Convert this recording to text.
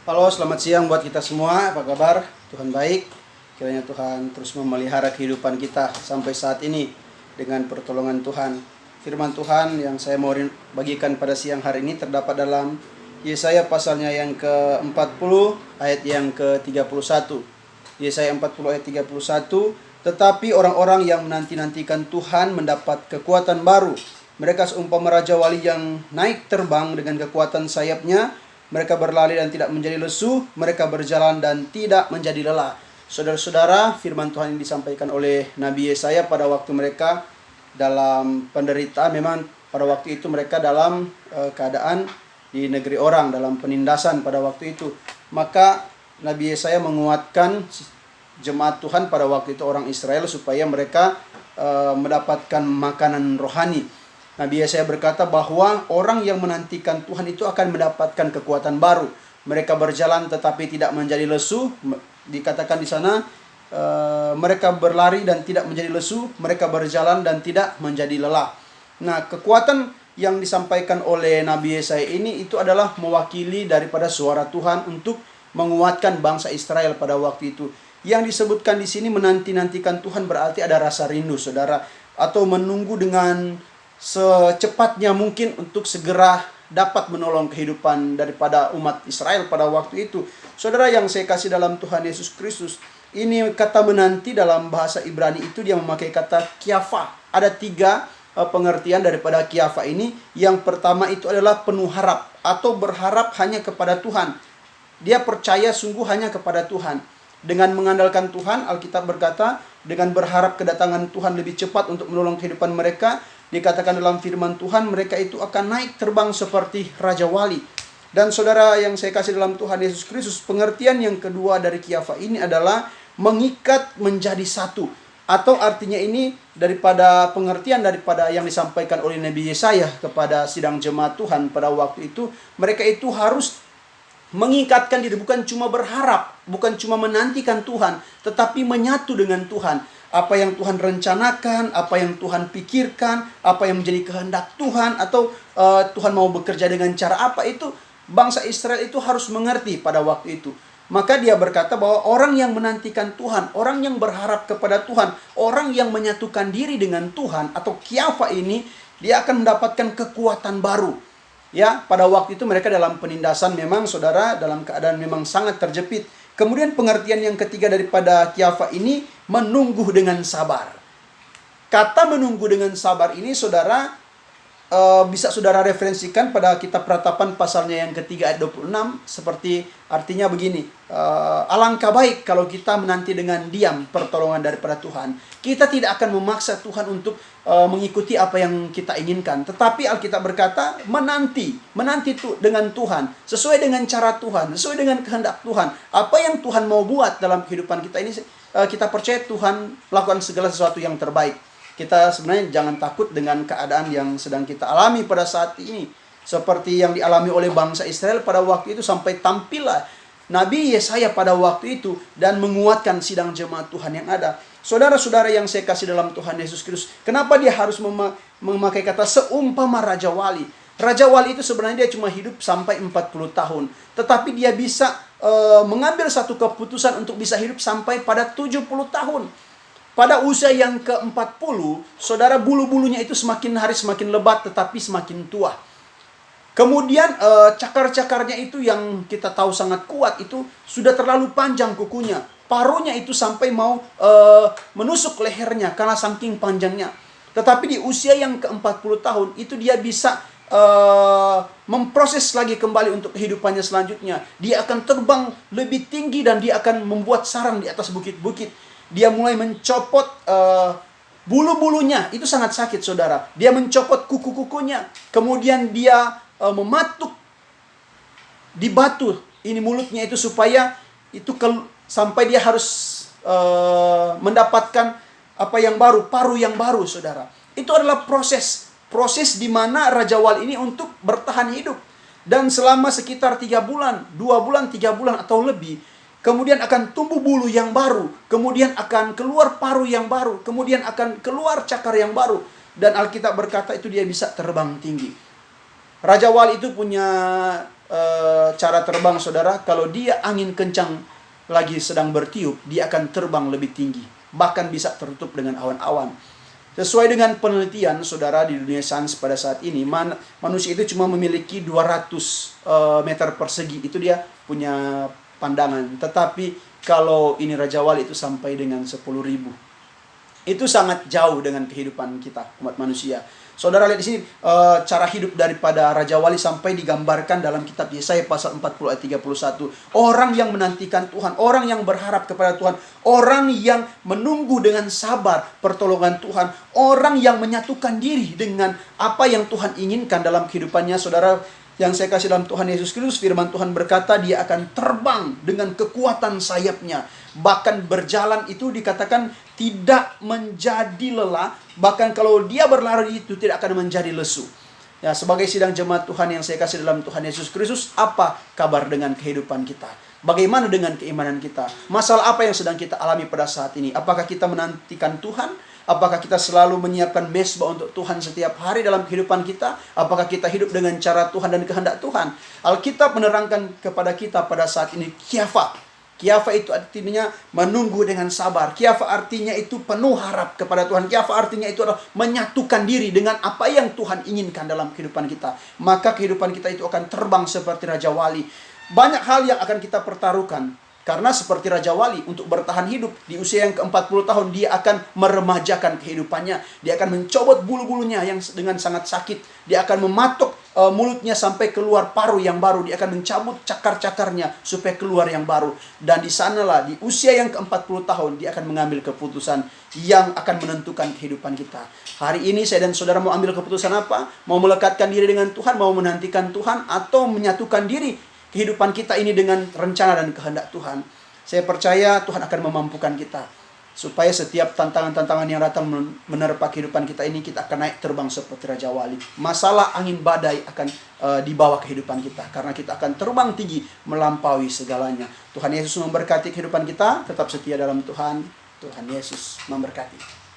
Halo, selamat siang buat kita semua. Apa kabar? Tuhan baik. Kiranya Tuhan terus memelihara kehidupan kita sampai saat ini dengan pertolongan Tuhan. Firman Tuhan yang saya mau bagikan pada siang hari ini terdapat dalam Yesaya pasalnya yang ke-40 ayat yang ke-31. Yesaya 40 ayat 31. Tetapi orang-orang yang menanti-nantikan Tuhan mendapat kekuatan baru. Mereka seumpama raja wali yang naik terbang dengan kekuatan sayapnya. Mereka berlari dan tidak menjadi lesu, mereka berjalan dan tidak menjadi lelah. Saudara-saudara, firman Tuhan yang disampaikan oleh Nabi Yesaya pada waktu mereka dalam penderitaan, memang pada waktu itu mereka dalam keadaan di negeri orang, dalam penindasan pada waktu itu. Maka Nabi Yesaya menguatkan jemaat Tuhan pada waktu itu orang Israel supaya mereka mendapatkan makanan rohani. Nabi Yesaya berkata bahwa orang yang menantikan Tuhan itu akan mendapatkan kekuatan baru. Mereka berjalan tetapi tidak menjadi lesu. Dikatakan di sana mereka berlari dan tidak menjadi lesu, mereka berjalan dan tidak menjadi lelah. Nah, kekuatan yang disampaikan oleh Nabi Yesaya ini itu adalah mewakili daripada suara Tuhan untuk menguatkan bangsa Israel pada waktu itu. Yang disebutkan di sini menanti-nantikan Tuhan berarti ada rasa rindu, saudara, atau menunggu dengan secepatnya mungkin untuk segera dapat menolong kehidupan daripada umat Israel pada waktu itu. Saudara yang saya kasih dalam Tuhan Yesus Kristus, ini kata menanti dalam bahasa Ibrani itu dia memakai kata kiafa. Ada tiga pengertian daripada kiafa ini. Yang pertama itu adalah penuh harap atau berharap hanya kepada Tuhan. Dia percaya sungguh hanya kepada Tuhan. Dengan mengandalkan Tuhan, Alkitab berkata, dengan berharap kedatangan Tuhan lebih cepat untuk menolong kehidupan mereka, dikatakan dalam firman Tuhan, mereka itu akan naik terbang seperti Raja Wali. Dan saudara yang saya kasih dalam Tuhan Yesus Kristus, pengertian yang kedua dari kiafa ini adalah mengikat menjadi satu. Atau artinya ini daripada pengertian daripada yang disampaikan oleh Nabi Yesaya kepada sidang jemaat Tuhan pada waktu itu, mereka itu harus mengikatkan diri, bukan cuma berharap, bukan cuma menantikan Tuhan, tetapi menyatu dengan Tuhan. Apa yang Tuhan rencanakan, apa yang Tuhan pikirkan, apa yang menjadi kehendak Tuhan, atau Tuhan mau bekerja dengan cara apa, itu bangsa Israel itu harus mengerti pada waktu itu. Maka dia berkata bahwa orang yang menantikan Tuhan, orang yang berharap kepada Tuhan, orang yang menyatukan diri dengan Tuhan atau kiafa ini, dia akan mendapatkan kekuatan baru. Ya, pada waktu itu mereka dalam penindasan memang, saudara, dalam keadaan memang sangat terjepit. Kemudian pengertian yang ketiga daripada kiafa ini, menunggu dengan sabar. Kata menunggu dengan sabar ini, saudara, bisa saudara referensikan pada kitab Ratapan pasalnya yang ketiga ayat 26. Seperti artinya begini, alangkah baik kalau kita menanti dengan diam pertolongan daripada Tuhan. Kita tidak akan memaksa Tuhan untuk mengikuti apa yang kita inginkan. Tetapi Alkitab berkata menanti itu dengan Tuhan, sesuai dengan cara Tuhan, sesuai dengan kehendak Tuhan. Apa yang Tuhan mau buat dalam kehidupan kita ini, kita percaya Tuhan melakukan segala sesuatu yang terbaik. Kita sebenarnya jangan takut dengan keadaan yang sedang kita alami pada saat ini. Seperti yang dialami oleh bangsa Israel pada waktu itu, sampai tampillah Nabi Yesaya pada waktu itu dan menguatkan sidang jemaat Tuhan yang ada. Saudara-saudara yang saya kasih dalam Tuhan Yesus Kristus, kenapa dia harus memakai kata seumpama Raja Wali? Raja Wali itu sebenarnya dia cuma hidup sampai 40 tahun. Tetapi dia bisa mengambil satu keputusan untuk bisa hidup sampai pada 70 tahun. Pada usia yang ke-40, saudara, bulu-bulunya itu semakin hari semakin lebat tetapi semakin tua. Kemudian cakar-cakarnya itu yang kita tahu sangat kuat itu sudah terlalu panjang kukunya. Paruhnya itu sampai mau menusuk lehernya karena saking panjangnya. Tetapi di usia yang ke-40 tahun itu dia bisa memproses lagi kembali untuk kehidupannya selanjutnya. Dia akan terbang lebih tinggi dan dia akan membuat sarang di atas bukit-bukit. Dia mulai mencopot bulu-bulunya, itu sangat sakit, saudara. Dia mencopot kuku-kukunya, kemudian dia mematuk di batu ini mulutnya itu supaya itu sampai dia harus mendapatkan apa yang baru, paruh yang baru, saudara. Itu adalah proses di mana Raja Wali ini untuk bertahan hidup. Dan selama sekitar 3 bulan, 2 bulan, 3 bulan atau lebih, kemudian akan tumbuh bulu yang baru, kemudian akan keluar paruh yang baru, kemudian akan keluar cakar yang baru. Dan Alkitab berkata itu dia bisa terbang tinggi. Raja Wali itu punya cara terbang saudara, kalau dia angin kencang lagi sedang bertiup, dia akan terbang lebih tinggi, bahkan bisa tertutup dengan awan-awan. Sesuai dengan penelitian saudara, di dunia sains pada saat ini, manusia itu cuma memiliki 200 meter persegi, itu dia punya pandangan. Tetapi kalau ini Raja Wali itu sampai dengan 10.000. Itu sangat jauh dengan kehidupan kita, umat manusia. Saudara lihat di sini cara hidup daripada Raja Wali sampai digambarkan dalam kitab Yesaya pasal 40 ayat 31. Orang yang menantikan Tuhan, orang yang berharap kepada Tuhan, orang yang menunggu dengan sabar pertolongan Tuhan, orang yang menyatukan diri dengan apa yang Tuhan inginkan dalam kehidupannya. Saudara yang saya kasih dalam Tuhan Yesus Kristus, firman Tuhan berkata dia akan terbang dengan kekuatan sayapnya. Bahkan berjalan itu dikatakan tidak menjadi lelah. Bahkan kalau dia berlari itu tidak akan menjadi lesu. Ya, sebagai sidang jemaat Tuhan yang saya kasih dalam Tuhan Yesus Kristus, apa kabar dengan kehidupan kita? Bagaimana dengan keimanan kita? Masalah apa yang sedang kita alami pada saat ini? Apakah kita menantikan Tuhan? Apakah kita selalu menyiapkan mezbah untuk Tuhan setiap hari dalam kehidupan kita? Apakah kita hidup dengan cara Tuhan dan kehendak Tuhan? Alkitab menerangkan kepada kita pada saat ini kiafa. Kiafa itu artinya menunggu dengan sabar. Kiafa artinya itu penuh harap kepada Tuhan. Kiafa artinya itu adalah menyatukan diri dengan apa yang Tuhan inginkan dalam kehidupan kita. Maka kehidupan kita itu akan terbang seperti Raja Wali. Banyak hal yang akan kita pertaruhkan. Karena seperti Raja Wali, untuk bertahan hidup di usia yang ke-40 tahun, dia akan meremajakan kehidupannya. Dia akan mencobot bulu-bulunya yang dengan sangat sakit. Dia akan mematuk mulutnya sampai keluar paru yang baru. Dia akan mencabut cakar-cakarnya supaya keluar yang baru. Dan di sanalah, di usia yang ke-40 tahun, dia akan mengambil keputusan yang akan menentukan kehidupan kita. Hari ini saya dan saudara mau ambil keputusan apa? Mau melekatkan diri dengan Tuhan, mau menantikan Tuhan, atau menyatukan diri kehidupan kita ini dengan rencana dan kehendak Tuhan. Saya percaya Tuhan akan memampukan kita, supaya setiap tantangan-tantangan yang datang menerpa kehidupan kita ini, kita akan naik terbang seperti Raja Wali. Masalah angin badai akan dibawa kehidupan kita, karena kita akan terbang tinggi melampaui segalanya. Tuhan Yesus memberkati kehidupan kita. Tetap setia dalam Tuhan. Tuhan Yesus memberkati.